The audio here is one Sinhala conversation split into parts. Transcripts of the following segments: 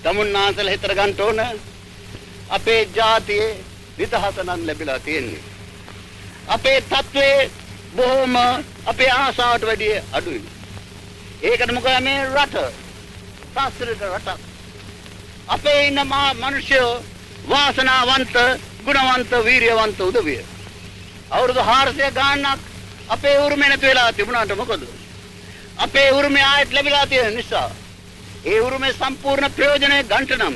තමුන්නාන්සලා හිතර ගන්න ඕන අපේ ජාතියේ නිදහස නම් ලැබිලා තියෙන්නේ. අපේ තත්ත්වයේ බොහොම අපේ ආසාවට වැඩිය අඩුයි. ඒකට මොකද මේ රට සාස්ත්‍රික රටක්. අපේ ඉන්න මිනිස්සු වාසනාවන්ත, ගුණවන්ත, වීරියවන්ත උදවිය. අවුරුදු 400 ගාණක් අපේ උරුමේ නැති වෙලා තිබුණාට මොකද? අපේ උරුමේ ආයත් ලැබිලා තියෙන නිසා ඒ උරුමේ සම්පූර්ණ ප්‍රයෝජනය ගන්නට නම්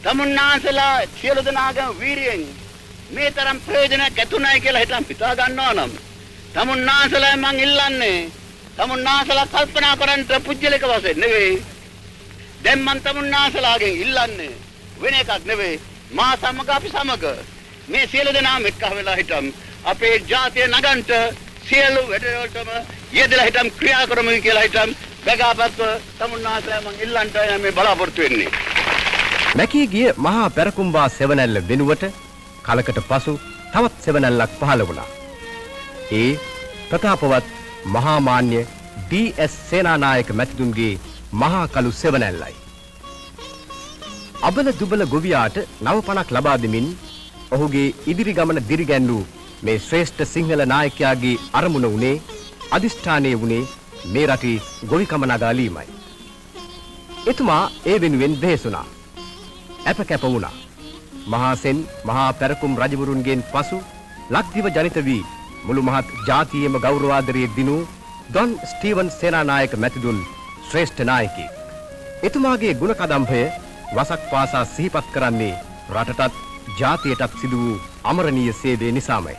තමුන්නාන්සලා සියලු දෙනාගම වීරියෙන් මේ තරම් ප්‍රයෝජනයක් ඇතුණයි කියලා හිතන් පිටා ගන්නවා නම් තමුන්නාන්සලා මං ඉල්ලන්නේ තමුන්නාන්සලා කල්පනා කරන්ට පුජ්‍යලික වශයෙන් නෙවෙයි. දැන් මං තමුන්නාන්සලාගෙන් ඉල්ලන්නේ වෙන එකක් නෙවෙයි. මා සමග අපි සමග මේ සියලු දෙනාම එක්ක වෙලා හිටම් අපේ ජාතිය නගන්ට සියලු වැඩවලටම යෙදලා හිටම් ක්‍රියා කරමු කියලා හිටම් බගාපත්ව තමුන්නාන්සලා මං ඉල්ලන්ට මේ බලාපොරොත්තු වෙන්නේ. මැකී ගිය මහා පැරකුම්බා සෙවණැල්ල වෙනුවට කලකට පසු තවත් සෙවණැල්ලක් පහළ වුණා. ඒ ප්‍රතාපවත් මහා මාන්‍ය ඩී.එස්. සේනානායක මැතිතුන්ගේ මහා කළු සෙවණැල්ලයි. අබල දුබල ගොවියාට නවපණක් ලබා දෙමින් ඔහුගේ ඉදිරි ගමන දිරිගැන්වූ මේ ශ්‍රේෂ්ඨ සිංහල නායකයාගේ අරමුණ වුණේ අදිෂ්ඨානයේ වුණේ මේ රටේ ගොවිකම නගාලීමයි. එතුමා ඒ වෙනුවෙන් වෙහෙසුණා. අප කැප වුණා. මහා සෙන් මහා පැරකුම් රජවරුන්ගෙන් පසු ලක්දිව ජනිත වී මුළු මහත් ජාතියේම ගෞරවාදරයේ දිනූ ඩොන් ස්ටීවන් සේනානායක මැතිතුන් ශ්‍රේෂ්ඨ නායකයෙක්. එතුමාගේ ගුණ කදම්භය වසක් පාසා සිහිපත් කරන්නේ රටටත් ජාතියටත් සිදු වූ අමරණීය සේවය නිසාමයි.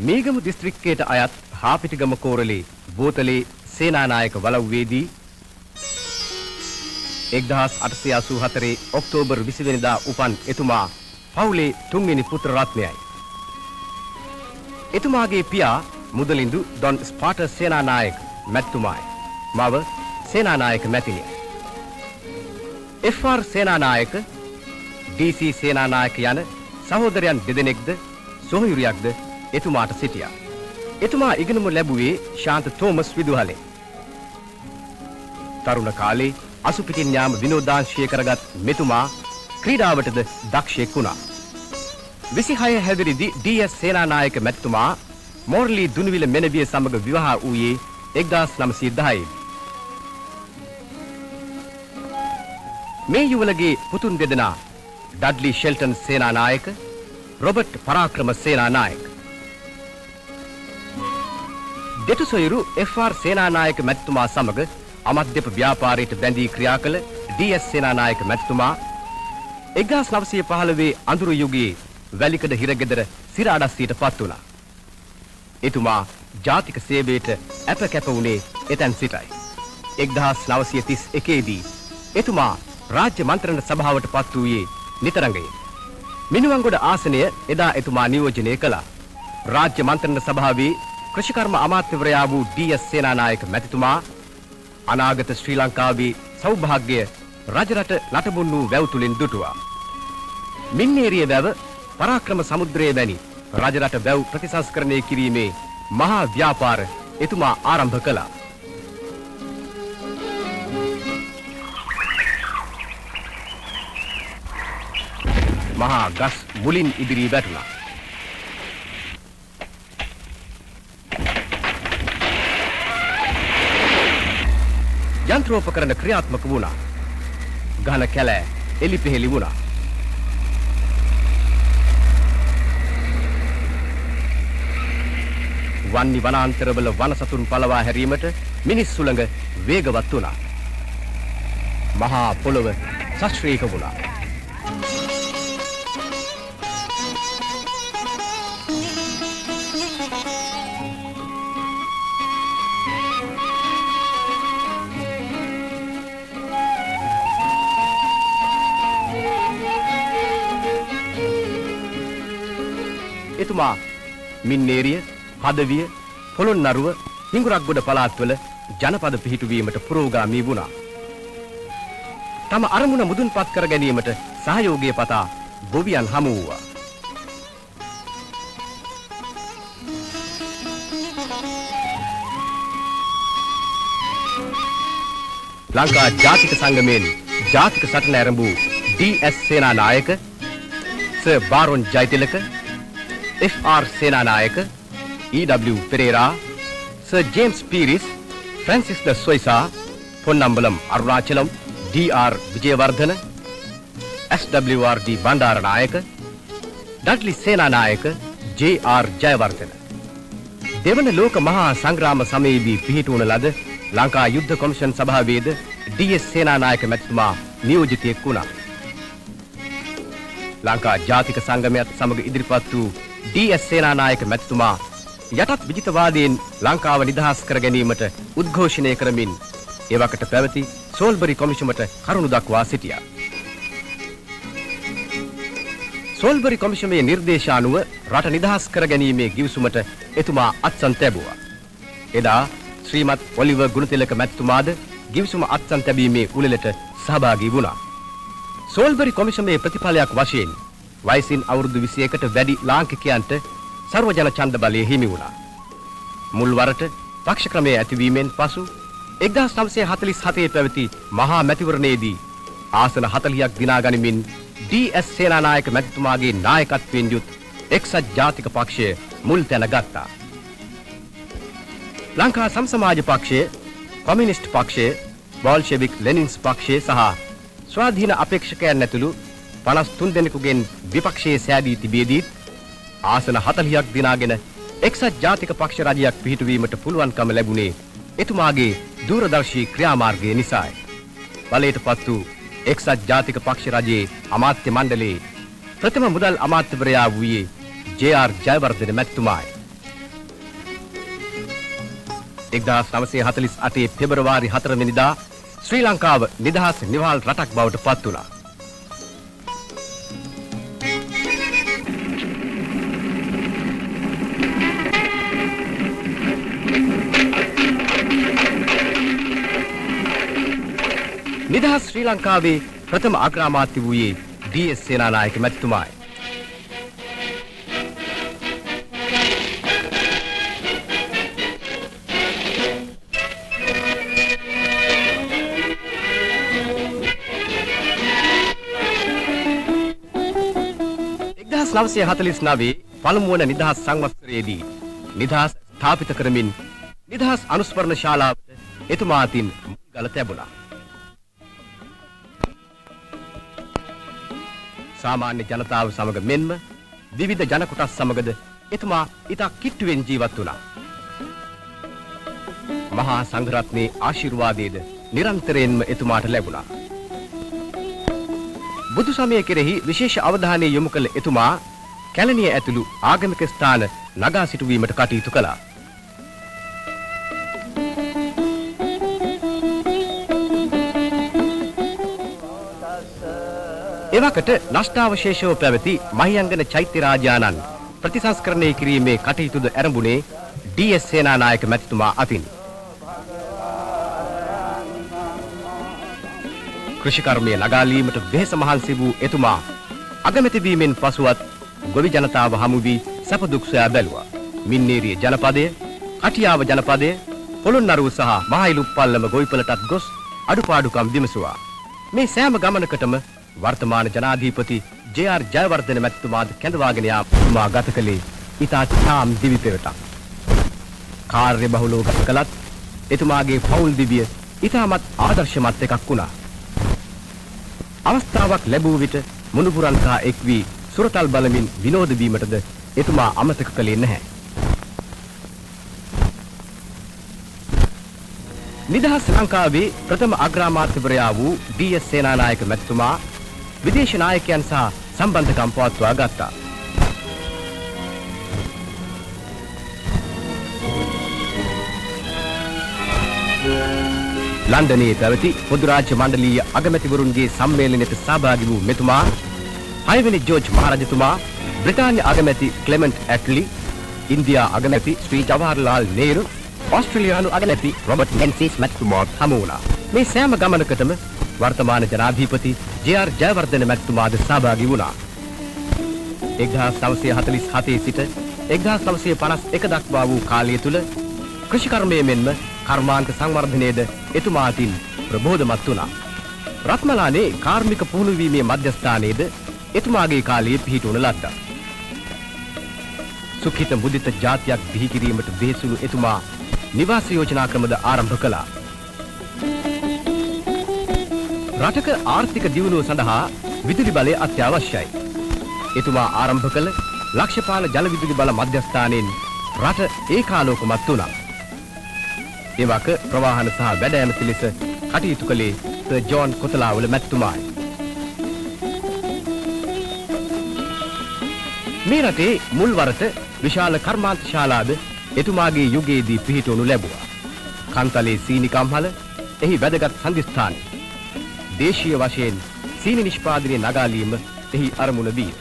මීගමු දිස්ත්‍රික්කයට අයත් හාපිටිගම කෝරළේ බෝතලේ සේනානායක වලව්වේදී 1884 ඔක්තෝබර් 20 වෙනිදා උපන් එතුමා පවුලේ තුන්වෙනි පුත්‍ර රත්නයයි. එතුමාගේ පියා මුදලින්දු ඩොන් ස්පාටර් සේනානායක මැතිතුමායි. මව සේනානායක මැතිණිය. එෆ්.ආර්. සේනානායක, ඩී.සී. සේනානායක යන සහෝදරයන් දෙදෙනෙක්ද සොහොයුරියක්ද එතුමාට සිටියා. එතුමා ඉගෙනුම ලැබුවේ ශාන්ත තෝමස් විදුහලෙන්. තරුණ කාලේ අසුපිටින් යාම විනෝදාංශය කරගත් මෙතුමා ක්‍රීඩාවටද දක්ෂයෙක් වුණා. 26 හැවිරිදි ඩී.එස්. සේනානායක මැතිතුමා මෝර්ලී දුනුවිල මෙනවිය සමග විවාහ වූයේ 1910 මේ යුවලගේ පුතුන් දෙදෙනා ඩඩ්ලි ෂෙල්ටන් සේනානායක, රොබර්ට් පරාක්‍රම සේනානායක. දෙතුසොයුරු එෆ්.ආර්. සේනානායක මැතිතුමා සමග අමද්දප ව්‍යාපාරයට බැඳී ක්‍රියා කළ ඩී.එස්. සේනානායක මැතිතුමා 1915 අඳුරු යුගයේ වැලිකඩ හිරගෙදර සිරාඩස්සියට පත් වුණා. එතුමා ජාතික සේවයට අප කැප වුණේ එතැන් සිටයි. 1931 දී එතුමා රාජ්‍ය මන්ත්‍රණ සභාවට පත් වූයේ නිතරංගයෙන්. මිනුවන්ගොඩ ආසනය එදා එතුමා නියෝජනය කළා. රාජ්‍ය මන්ත්‍රණ සභාවේ කෘෂිකර්ම අමාත්‍යවරයා වූ ඩී.එස්. සේනානායක මැතිතුමා අනාගත ශ්‍රී ලංකාවේ සෞභාග්‍ය රජරට නටබුන් වූ වැව් තුලින් දුටුවා. මින්නේරිය වැව, පරාක්‍රම සමුද්‍රයේ වැනි රජරට වැව් ප්‍රතිසංස්කරණය කිරීමේ මහා ව්‍යාපාර එතුමා ආරම්භ කළා. මහා ගස් මුලින් ඉදිරී වැටුණා. යන්ත්‍රෝපකරණ ක්‍රියාත්මක වුණා. ඝන කැලෑ එලිපෙහෙලි වුණා. වන්නි වනාන්තරවල වනසතුන් පලවා හැරීමට මිනිස් සුළඟ වේගවත් වුණා. මහා පොළොව සශ්‍රීක වුණා. එතුමා මින්නේරිය, හදවිය, පොළොන්නරුව, හිඟුරක්ගොඩ පළාත්වල ජනපද පිහිටුවීමට පුරෝගාමී වුණා. තම අරමුණ මුදුන්පත් කර ගැනීමට සහයෝගය පතා ගොවියන් හමු වූවා. ලංකා ජාතික සංගමයෙන් ජාතික සටන ආරම්භ D S. Senanayake, sir Baron Jayatilaka, F R. Senanayake, E W. Perera, sir James Peiris, Francis de Soysa, Ponnambalam Arunachalam, D R. Wijewardena, S W R D. Bandaranaike, Dudley Senanayake, J R. Jayewardene. දෙවන ලෝක මහා සංග්‍රාම සමයේදී පිහිටුවන ලද ලංකා යුද්ධ කොමිෂන් සභාවේද ඩී.එස්. සේනානායක මැතිතුමා නියෝජිතයෙක් වුණා. ලංකා ජාතික සංගමයත් සමග ඉදිරිපත් වූ ඩී.එස්. සේනානායක මැතිතුමා යටත් විජිතවාදයෙන් ලංකාව නිදහස් කර ගැනීමට උද්ඝෝෂණය කරමින් එවකට පැවති සෝල්බරි කොමිෂමට කරුණු දක්වා සිටියා. සෝල්බරි කොමිෂමේ නිර්දේශ අනුව රට නිදහස් කර ගැනීමේ ගිවිසුමට එතුමා අත්සන් තැබුවා. එදා ශ්‍රීමත් ඔලිවර් ගුණතිලක මැතිතුමාද ගිවිසුම අත්සන් තැබීමේ උළෙලට සහභාගී වුණා. සෝල්බරි කොමිෂමේ ප්‍රතිඵලයක් වශයෙන් වයසින් අවුරුදු 21කට වැඩි ලාංකිකයන්ට සර්වජන ඡන්ද බලය හිමි වුණා. මුල් වරට පක්ෂ ක්‍රමයේ ඇතිවීමෙන් පසු 1947 පැවති මහා මැතිවරණයේදී ආසන 40ක් දිනා ගනිමින් ඩී.එස්. සේනානායක මැතිතුමාගේ නායකත්වයෙන් යුත් එක්සත් ජාතික පක්ෂය මුල් තැන ගත්තා. ලංකා සමසමාජ පක්ෂය, කොමියුනිස්ට් පක්ෂය, බෝල්ෂෙවික් ලෙනින්ස් පක්ෂය සහ ස්වාධීන අපේක්ෂකයන් ඇතුළු 53 දෙනෙකුගෙන් විපක්ෂයේ සෑදී තිබියදී ආසන 40ක් දිනාගෙන එක්සත් ජාතික පක්ෂ රජයක් පිහිටුවීමට පුළුවන්කම ලැබුණේ එතුමාගේ දූරදර්ශී ක්‍රියාමාර්ගය නිසායි. බලයට පත් වූ එක්සත් ජාතික පක්ෂ රජයේ අමාත්‍ය මණ්ඩලයේ ප්‍රථම මුදල් අමාත්‍යවරයා වූයේ ජේ.ආර්. ජයවර්ධන මැතිතුමායි. 1948 පෙබරවාරි 4 වෙනිදා ශ්‍රී ලංකාව නිදහස් නිවාල් රටක් බවට පත් වුණා. නිදහස් ශ්‍රී ලංකාවේ ප්‍රථම අග්‍රාමාත්‍ය වූයේ ඩී.එස්. සේනානායක මැතිතුමායි. එක්දහස් 949 පළමු වන නිදහස් සංවත්සරයේදී නිදහස් ස්ථාපිත කරමින් නිදහස් අනුස්මරණ ශාලාවට එතුමා අතින් මුල්ගල තැබුණා. සාමාන්‍ය ජනතාව සමග මෙන්ම විවිධ ජන කොටස් සමගද එතුමා ඉතා කිට්ටුවෙන් ජීවත් වුණා. මහා සංඝරත්නයේ ආශිර්වාදයේද නිරන්තරයෙන්ම එතුමාට ලැබුණා. බුදු සමය කෙරෙහි විශේෂ අවධානය යොමු කළ එතුමා කැලණිය ඇතුළු ආගමික ස්ථාන නගා සිටුවීමට කටයුතු කළා. එවකට නෂ්ටාවශේෂව පැවති මහියංගන චෛත්‍ය රාජානන් ප්‍රතිසංස්කරණය කිරීමේ කටයුතුද ආරම්භුනේ ඩී.එස්. සේනානායක මැතිතුමා අතින්. කෘෂිකර්මයේ නගාලීමට වෙහෙස මහන්සි වූ එතුමා අගමැති වීමෙන් පසුවත් ගොවි ජනතාව හමු වී සැප දුක් සොයා බැලුවා. මින්නේරිය ජනපදය, කටියාව ජනපදය, පොළොන්නරුව සහ මහයිලුප්පල්ලම ගොවිපළටත් ගොස් අඩුපාඩුකම් විමසුවා. මේ සෑම ගමනකටම වර්තමාන ජනාධිපති ජේ.ආර්. ජයවර්ධන මැතිතුමාද කැඳවාගෙන යා ගත කළේ ඉතා ඡාම් දිවි පෙරටක්. කාර්ය බහුලව ගත කළත් එතුමාගේ පෞල් දිවිය ඉතාමත් ආදර්ශමත් එකක් වුණා. අවස්ථාවක් ලැබුව විට මුණුපුරන් කා එක් වී සුරතල් බලමින් විනෝද වීමටද එතුමා අමතක කළේ නැහැ. නිදහස් ලංකාවේ ප්‍රථම අග්‍රාමාත්‍යවරයා වූ ඩී.එස්. සේනානායක මැතිතුමා විදේශ නායකයන් සහ සම්බන්ධකම් පවත්වා ගත්තා. ලන්ඩනයේ පැවති පොදු රාජ්‍ය මණ්ඩලීය අගමැතිවරුන්ගේ සම්මේලනයට සහභාගී වූ මෙතුමා 6 වෙනි ජෝර්ජ් මහරජතුමා, බ්‍රිතාන්‍ය අගමැති ක්ලෙමන්ට් ඇට්ලි, ඉන්දියා අගමැති ශ්‍රී ජවහර්ලාල් නේරු, ඕස්ට්‍රේලියානු අගමැති රොබර්ට් මෙන්සිස් මැතිතුමාත් හමු වුණා. මේ සෑම ගමනකටම වර්තමාන ජනාධිපති ජේ.ආර්. ජයවර්ධන මැතිතුමාද සහභාගී වුණා. 1947 සිට 1951 දක්වා වූ කාලය තුල කෘෂිකර්මයේ මෙන්ම කර්මාන්ත සංවර්ධනයේද එතුමා අතින් ප්‍රබෝධමත් වුණා. රත්මලානේ කාර්මික පුහුණුවීමේ මධ්‍යස්ථානයේද එතුමාගේ කාලයේ පිහිටුවන ලද්දා. සුඛිත මුදිත ජාතියක් බිහි කිරීමට වෙහෙසුණු එතුමා නිවාස යෝජනා ක්‍රමද ආරම්භ කළා. රටක ආර්ථික දියුණුව සඳහා විදුලි බලය අත්‍යවශ්‍යයි. එතුමා ආරම්භ කළ ලක්ෂපාල ජල විදුලි බල මධ්‍යස්ථානයෙන් රට ඒකාලෝකමත් වුණා. එවක ප්‍රවාහන සහ වැඩ ඇමති ලෙස කටයුතු කළේ සර් ජෝන් කොතලාවල මැතිතුමායි. මේ රටේ මුල් වරට විශාල කර්මාන්ත ශාලාද එතුමාගේ යුගයේදී පිහිටවනු ලැබුවා. කන්තලේ සීනි කම්හල එහි වැදගත් සංදිස්ථානයි. දේශීය වශයෙන් සීනි නිෂ්පාදනයේ නගාලීම එහි අරමුණ විය.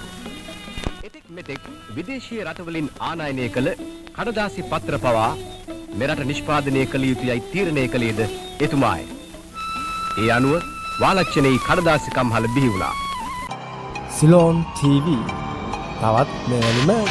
එතෙක් මෙතෙක් විදේශීය රටවලින් ආනයනය කළ කඩදාසි පත්‍ර පවා මෙරට නිෂ්පාදනය කළ යුතුයයි තීරණය කළේද එතුමායි. ඒ අනුව වාලච්චනයේ කඩදාසි කම්හල බිහි වුණා. සිලෝන් TV තවත් මෙවැනිම